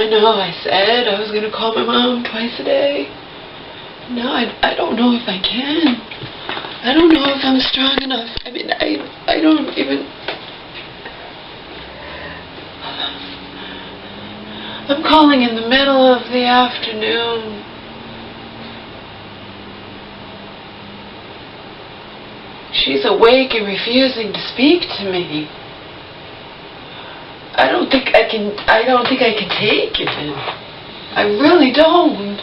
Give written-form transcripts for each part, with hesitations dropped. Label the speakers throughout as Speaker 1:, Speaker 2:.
Speaker 1: I know I said I was going to call my mom twice a day. No, I don't know if I can. I don't know if I'm strong enough. I mean, I don't even... I'm calling in the middle of the afternoon. She's awake and refusing to speak to me. I don't think I can take it. I really don't.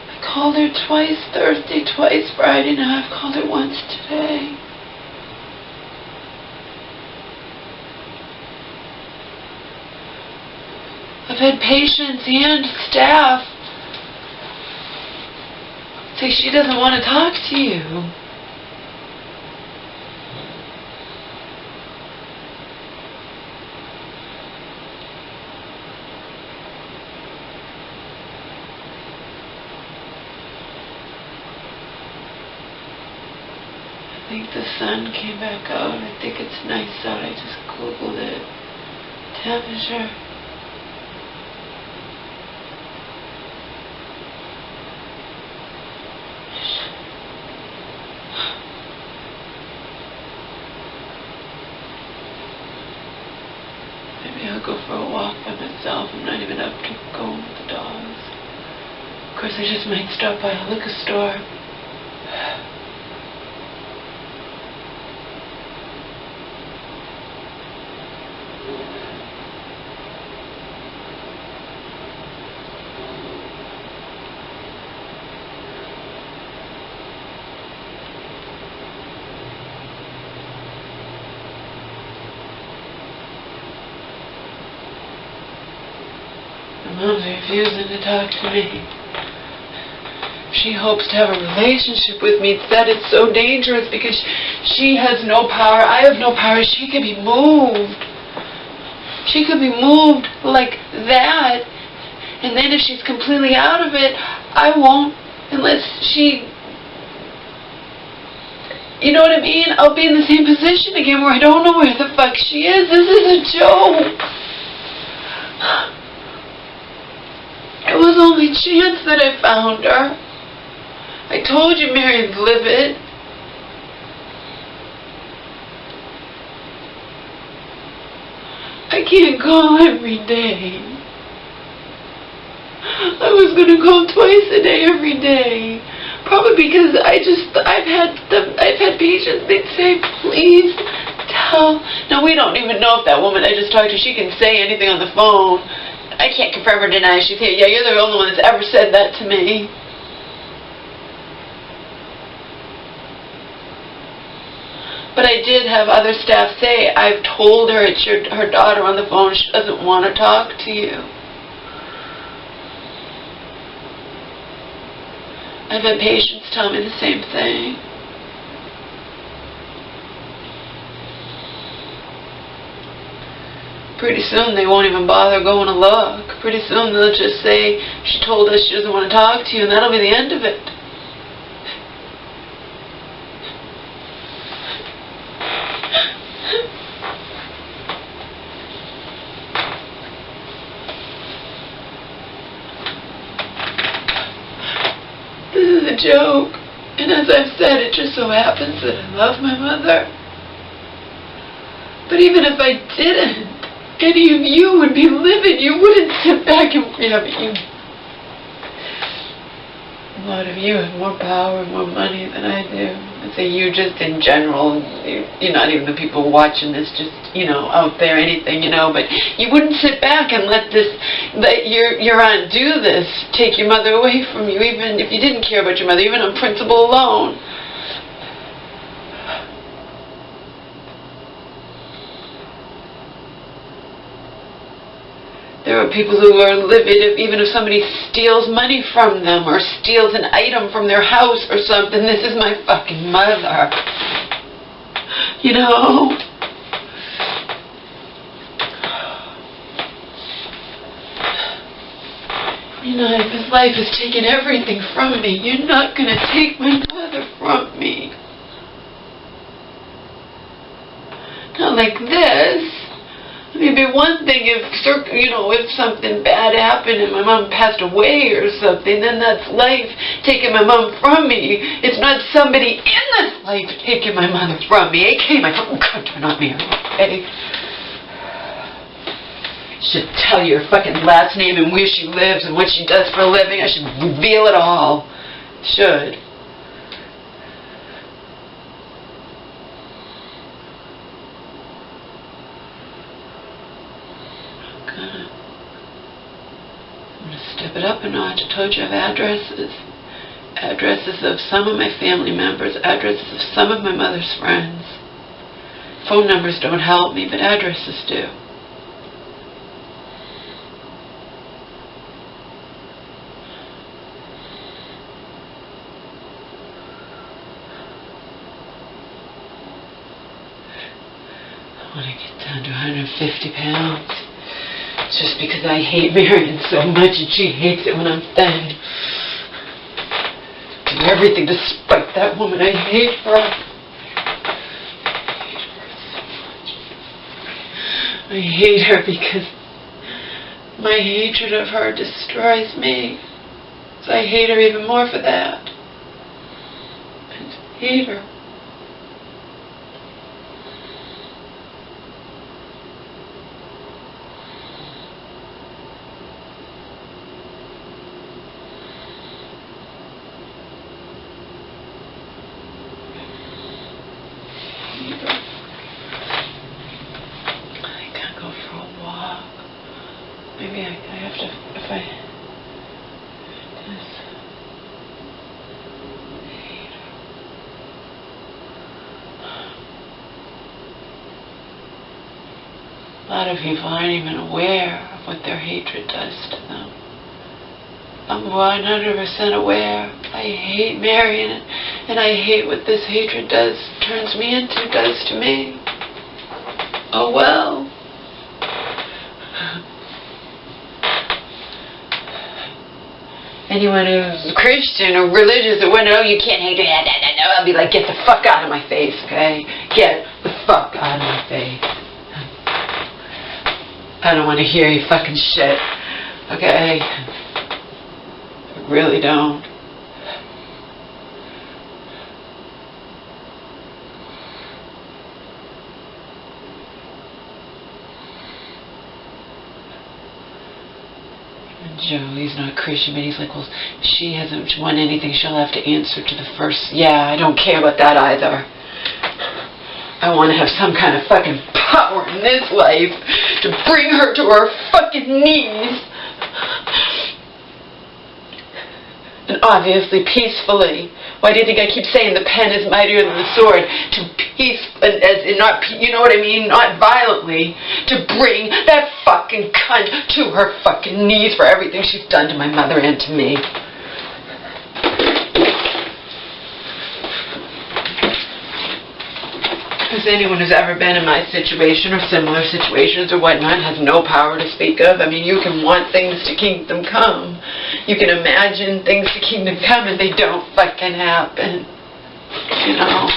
Speaker 1: I called her twice Thursday, twice Friday, now I've called her once today. I've had patients and staff say she doesn't want to talk to you. I think the sun came back out. I think it's nice out. I just Googled it. Temperature. Maybe I'll go for a walk by myself. I'm not even up to going with the dogs. Of course, I just might stop by a liquor store. Mom's refusing to talk to me. She hopes to have a relationship with me. That it's so dangerous because she has no power. I have no power. She can be moved. She could be moved like that. And then if she's completely out of it, I won't unless she... You know what I mean? I'll be in the same position again where I don't know where the fuck she is. This is a joke. It was only chance that I found her. I told you Mary's livid. I can't call every day. I was going to call twice a day every day. Probably because I've had patients, they'd say, please tell. Now we don't even know if that woman I just talked to, she can say anything on the phone. I can't confirm or deny. She's here. Yeah, you're the only one that's ever said that to me. But I did have other staff say, I've told her it's her daughter on the phone. She doesn't want to talk to you. I've had patients tell me the same thing. Pretty soon they won't even bother going to look. Pretty soon they'll just say, she told us she doesn't want to talk to you, and that'll be the end of it. This is a joke. And as I've said, it just so happens that I love my mother. But even if I didn't, any of you would be livid. You wouldn't sit back and... Yeah, but you... A lot of you have more power and more money than I do. I say you just in general. You're not even the people watching this, just, you know, out there, anything, you know. But you wouldn't sit back and let your aunt do this, take your mother away from you, even if you didn't care about your mother, even on principle alone. There are people who are livid even if somebody steals money from them or steals an item from their house or something. This is my fucking mother. You know? You know, this life has taken everything from me. You're not going to take my mother from me. Not like this. I mean, it'd be one thing if, you know, if something bad happened and my mom passed away or something, then that's life taking my mom from me. It's not somebody in this life taking my mother from me. AK, my fucking God, turn on me, okay? Should tell you her fucking last name and where she lives and what she does for a living. I should reveal it all. Should. I'm going to step it up a notch. I told you I have addresses. Addresses of some of my family members. Addresses of some of my mother's friends. Phone numbers don't help me, but addresses do. I want to get down to 150 pounds. It's just because I hate Marion so much and she hates it when I'm thin. Do everything to spite that woman. I hate her. I hate her because my hatred of her destroys me. So I hate her even more for that. I hate her. Maybe I have to, if I just hate her. A lot of people aren't even aware of what their hatred does to them. I'm 100% aware. I hate Marion, and I hate what this hatred turns me into, does to me. Oh well. Anyone who's Christian or religious or whatnot, oh, you can't hate her. No, I'll be like, get the fuck out of my face, okay? Get the fuck out of my face. I don't want to hear your fucking shit, okay? I really don't. Joe, he's not Christian, but he's like, well, she hasn't won anything, she'll have to answer to the first. Yeah, I don't care about that either. I want to have some kind of fucking power in this life to bring her to her fucking knees. And obviously peacefully. Why do you think I keep saying the pen is mightier than the sword? To peace, as in not, you know what I mean? Not violently. To bring that fucking cunt to her fucking knees for everything she's done to my mother and to me. Because anyone who's ever been in my situation or similar situations or whatnot has no power to speak of. I mean, you can want things to kingdom come. You can imagine things to kingdom come and they don't fucking happen. You know?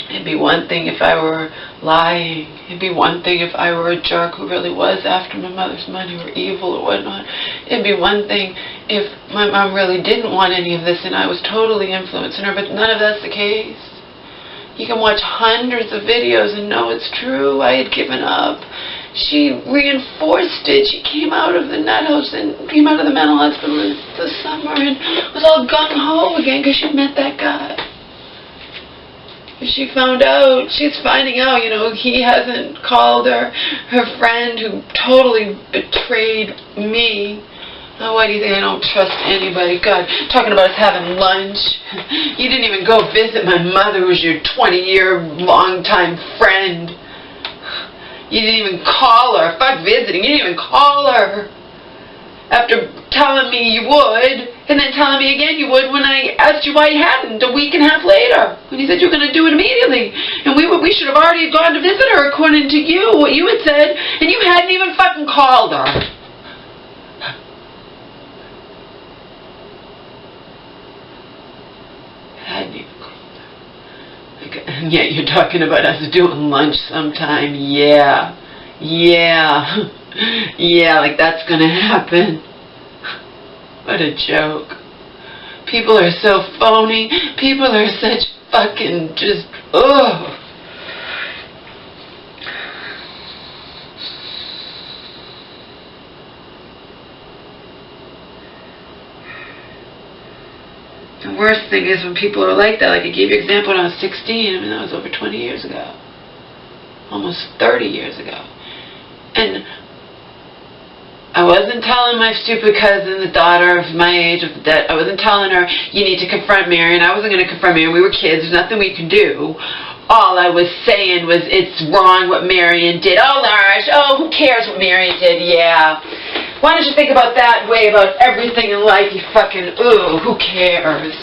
Speaker 1: It'd be one thing if I were lying. It'd be one thing if I were a jerk who really was after my mother's money or evil or whatnot. It'd be one thing if my mom really didn't want any of this and I was totally influencing her, but none of that's the case. You can watch hundreds of videos and know it's true. I had given up. She reinforced it. She came out of the nut house and came out of the mental hospital this summer and was all gung-ho again because she'd met that guy. She found out, she's finding out, you know, he hasn't called her friend who totally betrayed me. Oh, why do you think I don't trust anybody? God, talking about us having lunch. You didn't even go visit my mother, who was your 20-year long-time friend. You didn't even call her. Fuck visiting, you didn't even call her. After telling me you would, and then telling me again you would when I asked you why you hadn't a week and a half later, when you said you were going to do it immediately. And we should have already gone to visit her according to you, what you had said, and you hadn't even fucking called her. Hadn't even called her. Like, and yet you're talking about us doing lunch sometime. Yeah. Yeah. Yeah, like that's gonna happen. What a joke. People are so phony. People are such fucking just, ugh. The worst thing is when people are like that. Like I gave you an example when I was 16. I mean, that was over 20 years ago. Almost 30 years ago. And I wasn't telling my stupid cousin, the daughter of my age, that I wasn't telling her, you need to confront Marion. I wasn't going to confront Marion. We were kids. There's nothing we could do. All I was saying was, it's wrong what Marion did. Oh, Lars, oh, who cares what Marion did? Yeah. Why don't you think about that way about everything in life? You fucking, ooh, who cares?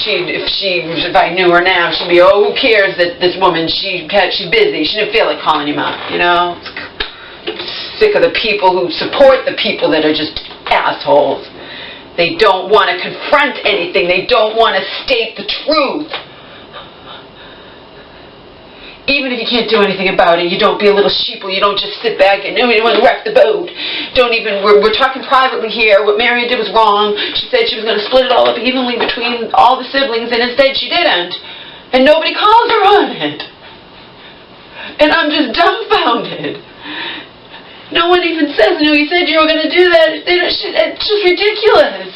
Speaker 1: If I knew her now, she'd be, oh, who cares that this woman, she's busy. She didn't feel like calling him out, you know? Sick of the people who support the people that are just assholes. They don't want to confront anything. They don't want to state the truth. Even if you can't do anything about it, you don't be a little sheeple. You don't just sit back and, no, you want to wreck the boat. Don't even, we're talking privately here. What Marion did was wrong. She said she was going to split it all up evenly between all the siblings, and instead she didn't. And nobody calls her on it. And I'm just dumbfounded. No one even says, no, you said you were going to do that. It's just ridiculous.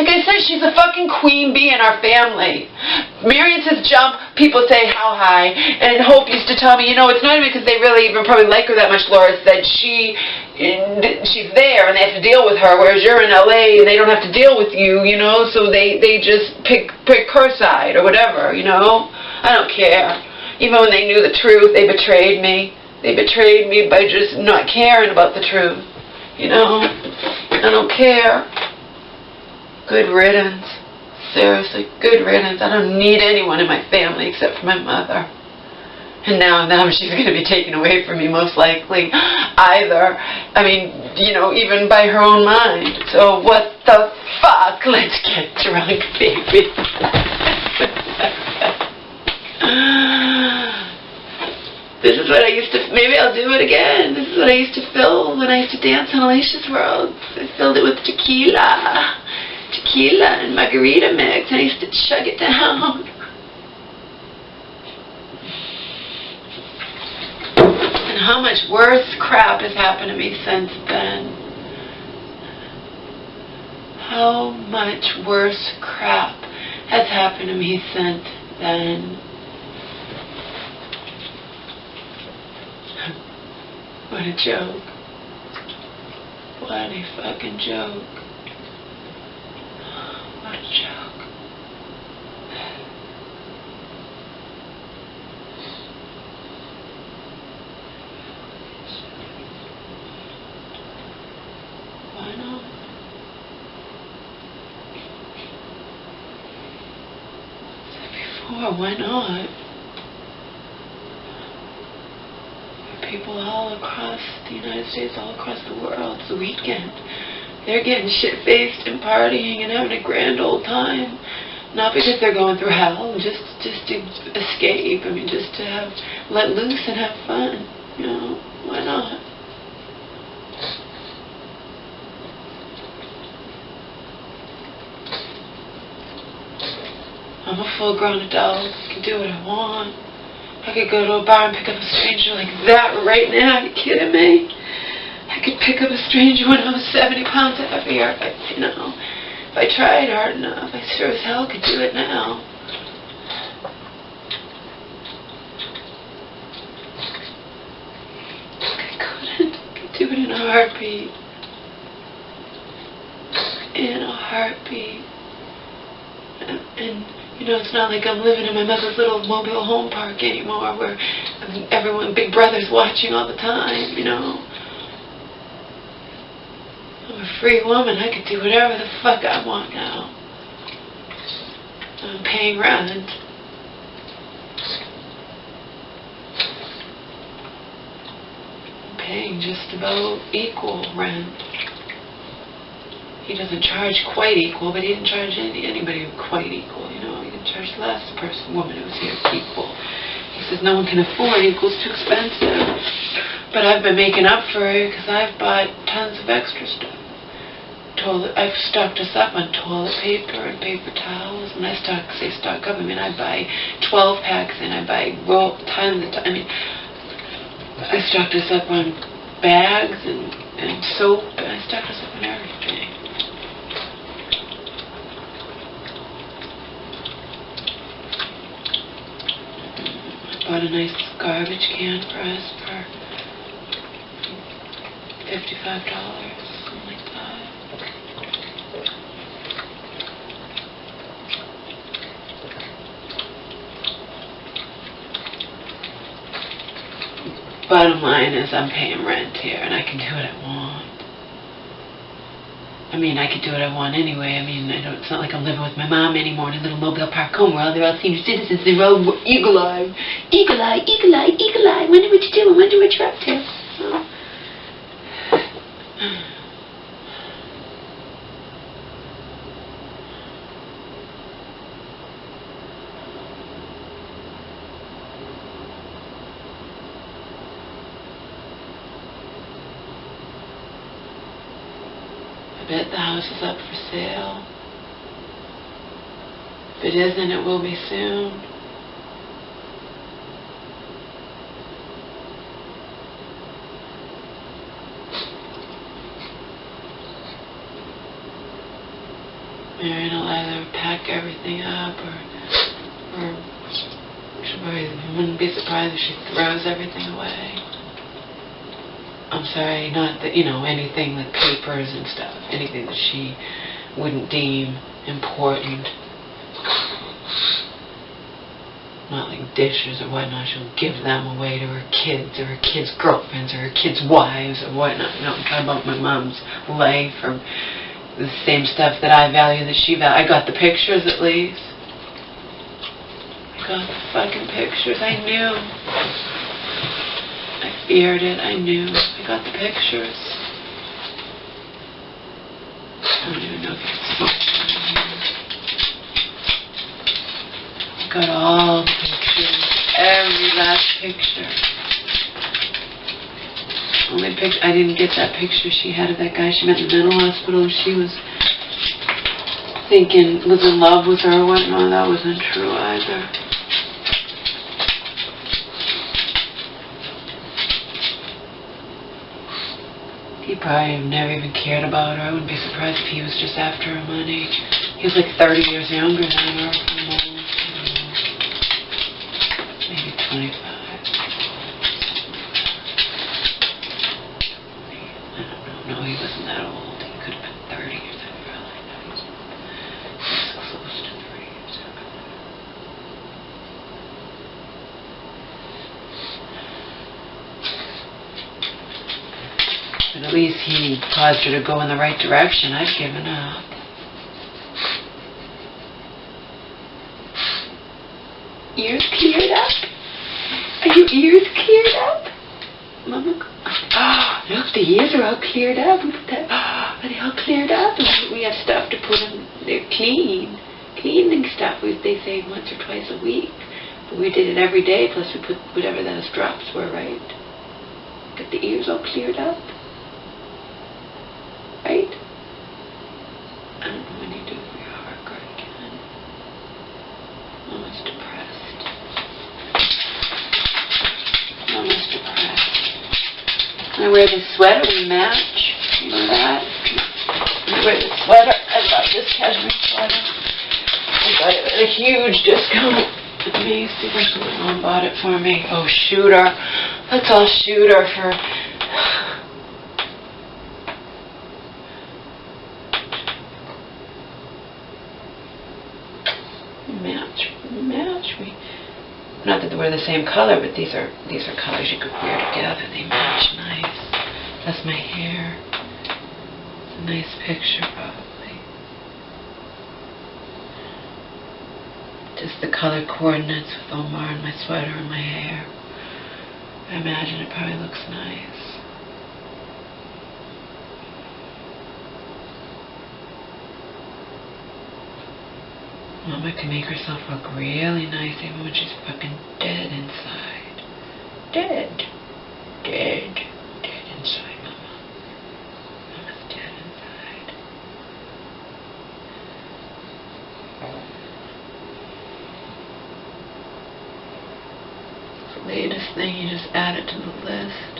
Speaker 1: Like I said, she's a fucking queen bee in our family. Marion says jump, people say how high. And Hope used to tell me, you know, it's not even because they really even probably like her that much, Laura, said she's there and they have to deal with her, whereas you're in LA and they don't have to deal with you, you know, so they just pick her side or whatever, you know. I don't care. Even when they knew the truth, they betrayed me. They betrayed me by just not caring about the truth. You know? I don't care. Good riddance. Seriously, good riddance. I don't need anyone in my family except for my mother. And now she's going to be taken away from me, most likely. Either. I mean, you know, even by her own mind. So what the fuck? Let's get drunk, baby. This is what I used to, maybe I'll do it again. This is what I used to fill when I used to dance on Alicia's World. I filled it with tequila and margarita mix, and I used to chug it down. And how much worse crap has happened to me since then. How much worse crap has happened to me since then. What a joke. What a fucking joke. What a joke. Why not? I said before, why not? People all across the United States, all across the world, it's the weekend. They're getting shit-faced and partying and having a grand old time. Not because they're going through hell, just to escape. I mean, just to let loose and have fun. You know, why not? I'm a full-grown adult. I can do what I want. I could go to a bar and pick up a stranger like that right now. Are you kidding me? I could pick up a stranger when I was 70 pounds heavier. If I tried hard enough, I sure as hell could do it now. I couldn't. I could do it in a heartbeat. In a heartbeat. And you know, it's not like I'm living in my mother's little mobile home park anymore where Big Brother's watching all the time, you know. I'm a free woman. I could do whatever the fuck I want now. I'm paying rent. I'm paying just about equal rent. He doesn't charge quite equal, but he didn't charge anybody quite equal, you know. He didn't charge the last woman who was here equal. He says no one can afford equal, it's too expensive. But I've been making up for it because I've bought tons of extra stuff. I've stocked us up on toilet paper and paper towels, and I stock up. I mean, I buy 12 packs and I buy tons of. I mean, I stocked us up on bags and soap, and I stocked us up on everything. Bought a nice garbage can for us for $55, something like that. Bottom line is I'm paying rent here and I can do what I want. I mean, I could do what I want anyway. I mean, it's not like I'm living with my mom anymore in a little mobile park home where they're all senior citizens. They're all eagle-eye. Eagle-eye, eagle-eye, eagle-eye. Wonder what you do. I wonder what you're up to. Oh. I bet the house is up for sale. If it isn't, it will be soon. Marion will either pack everything up or she wouldn't be surprised if she throws everything away. I'm sorry, not that, you know, anything like papers and stuff, anything that she wouldn't deem important. Not like dishes or whatnot, she'll give them away to her kids or her kids' girlfriends or her kids' wives or whatnot. You know, I'm talking about my mom's life or the same stuff that I value that she values. I got the pictures at least. I got the fucking pictures, I knew. I feared it, I knew. I got the pictures. I don't even know if you can see it. I got all the pictures. Every last picture. Only picture, I didn't get that picture she had of that guy she met in the mental hospital. She was thinking, was in love with her or whatnot. That wasn't true either. He probably never even cared about her. I wouldn't be surprised if he was just after her money. He was like 30 years younger than her. Maybe 25. I don't know. No, he wasn't that old. He could have been 30 years younger. He was close to 3 years younger. But at least he caused her to go in the right direction. I'd given up. Ears cleared up? Are your ears cleared up? Mama? Oh, look, the ears are all cleared up. Are they all cleared up? We have stuff to put in. They're clean. Cleaning stuff, they say once or twice a week. But we did it every day, plus we put whatever those drops were, right? Got the ears all cleared up. Right? I don't know when you do it for your heart guard again. Mama's depressed. Mama's depressed. I wear this sweater, we match. You know that? I wear this sweater. I love this cashmere sweater. I got it at a huge discount at Macy's. My mom bought it for me. Oh, Shooter. Let's all Shooter for... match. Not that we're the same color, but these are colors you could wear together. They match nice. That's my hair. It's a a nice picture, probably. Just the color coordinates with Omar and my sweater and my hair. I imagine it probably looks nice. Mama can make herself look really nice even when she's fucking dead inside. Dead. Dead. Dead inside, Mama. Mama's dead inside. It's the latest thing, you just add it to the list.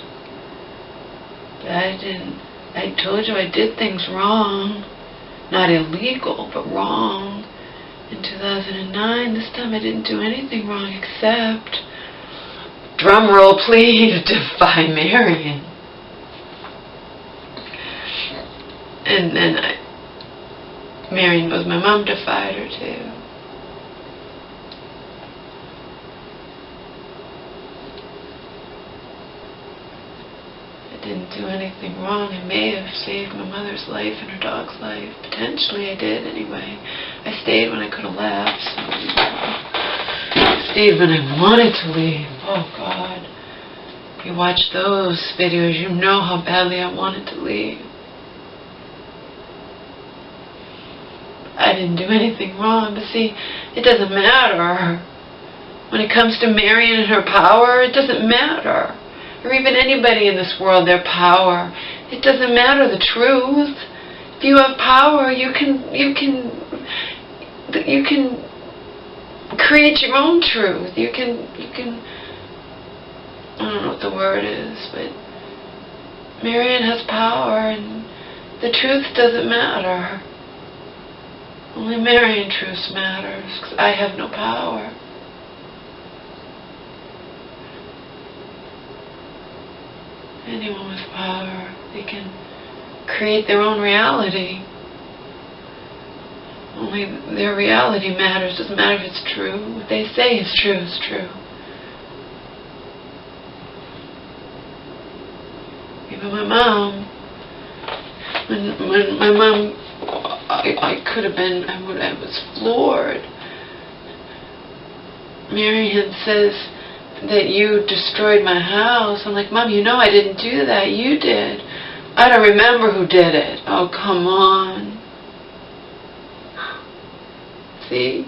Speaker 1: But I told you I did things wrong. Not illegal, but wrong. In 2009, this time I didn't do anything wrong except, drum roll please, defy Marion. And then Marion was my mom, defied her too. I didn't do anything wrong. I may have saved my mother's life and her dog's life. Potentially I did anyway. I stayed when I could have left. So, I stayed when I wanted to leave. Oh God. If you watch those videos, you know how badly I wanted to leave. I didn't do anything wrong, but see, it doesn't matter. When it comes to Marion and her power, it doesn't matter. Or even anybody in this world, their power. It doesn't matter the truth. If you have power, you can create your own truth. You can I don't know what the word is, but Marion has power and the truth doesn't matter. Only Marion truth matters, because I have no power. Anyone with power, they can create their own reality. Only their reality matters. Doesn't matter if it's true. What they say is true is true. Even my mom, when my mom, I could have been, I was floored. Marion says that you destroyed my house. I'm like, Mom, you know I didn't do that. You did. I don't remember who did it. Oh, come on. See?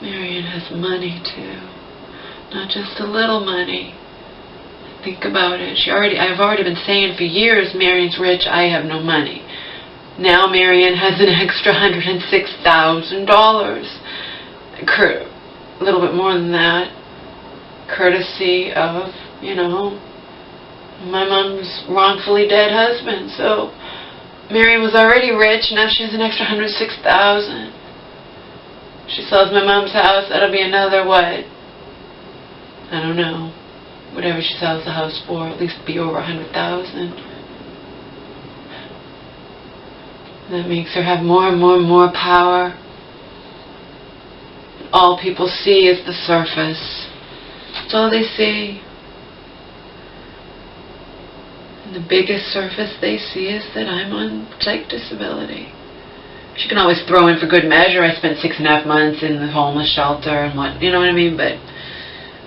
Speaker 1: Marion has money too. Not just a little money. Think about it. I've already been saying for years, Marion's rich, I have no money. Now Marion has an extra $106,000. A little bit more than that. Courtesy of, my mom's wrongfully dead husband. So Marion was already rich, now she has an extra $106,000. She sells my mom's house, that'll be another what? I don't know. Whatever she sells the house for, at least be over $100,000. That makes her have more and more and more power. All people see is the surface. That's all they see. And the biggest surface they see is that I'm on psych disability. She can always throw in for good measure, I spent 6.5 months in the homeless shelter and what, you know what I mean? But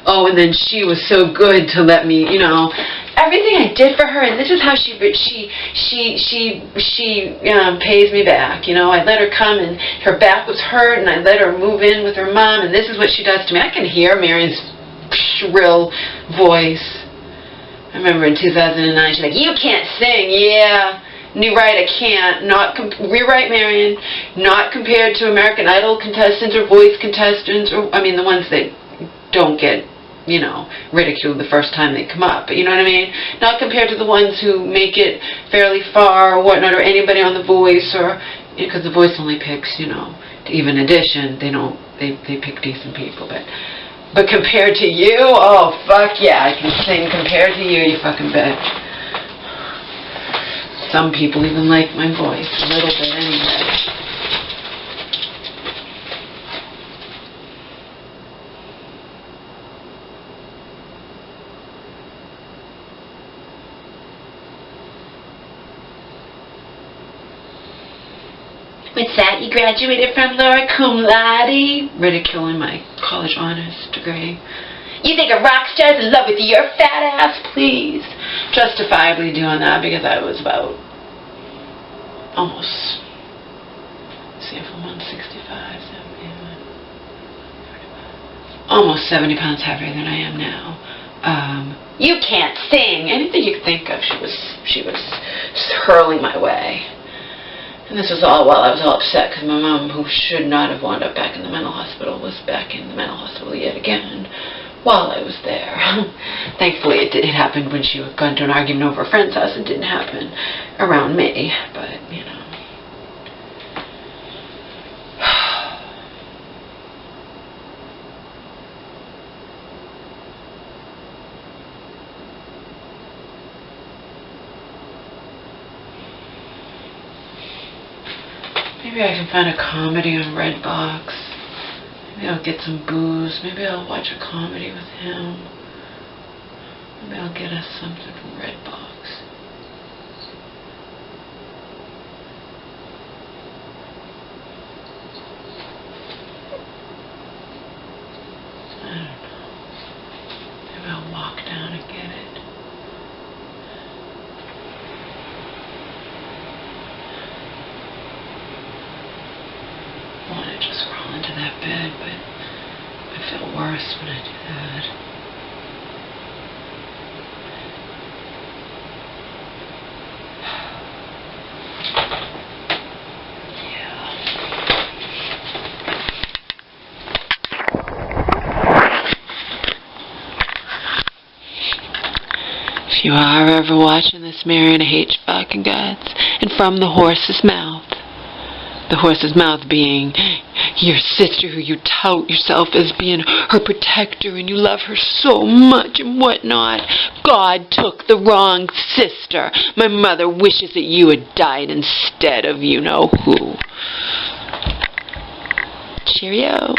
Speaker 1: oh, and then she was so good to let me, everything I did for her, and this is how she pays me back. I let her come, and her back was hurt, and I let her move in with her mom, and this is what she does to me. I can hear Marion's shrill voice. I remember in 2009, she's like, "You can't sing." Yeah. You're right, I can't. Rewrite Marion. Not compared to American Idol contestants or Voice contestants, or the ones that don't get, ridiculed the first time they come up. But you know what I mean? Not compared to the ones who make it fairly far or whatnot, or anybody on The Voice, or because The Voice only picks, to even audition. They pick decent people. But compared to you, oh fuck yeah, I can sing. Compared to you, you fucking bitch. Some people even like my voice a little bit anyway. What's that? You graduated from Laura cum laude? Ridiculing my college honors degree. You think a rock star's in love with your fat ass? Please. Justifiably doing that because I was about almost, see if I'm 165, 70, almost 70 pounds heavier than I am now. You can't sing. Anything you could think of, she was hurling my way. And this was all while I was all upset because my mom, who should not have wound up back in the mental hospital, was back in the mental hospital yet again while I was there. Thankfully, it happened when she had gone to an argument over a friend's house. It didn't happen around me, but, you know. Maybe I can find a comedy on Redbox. Maybe I'll get some booze. Maybe I'll watch a comedy with him. Maybe I'll get us something from Redbox. I don't know. Maybe I'll walk down and get it. I want to just crawl into that bed, but I feel worse when I do that. If you are ever watching this, Marion, I hate your fucking guts. And from the horse's mouth. The horse's mouth being your sister who you tout yourself as being her protector and you love her so much and whatnot. God took the wrong sister. My mother wishes that you had died instead of you know who. Cheerio.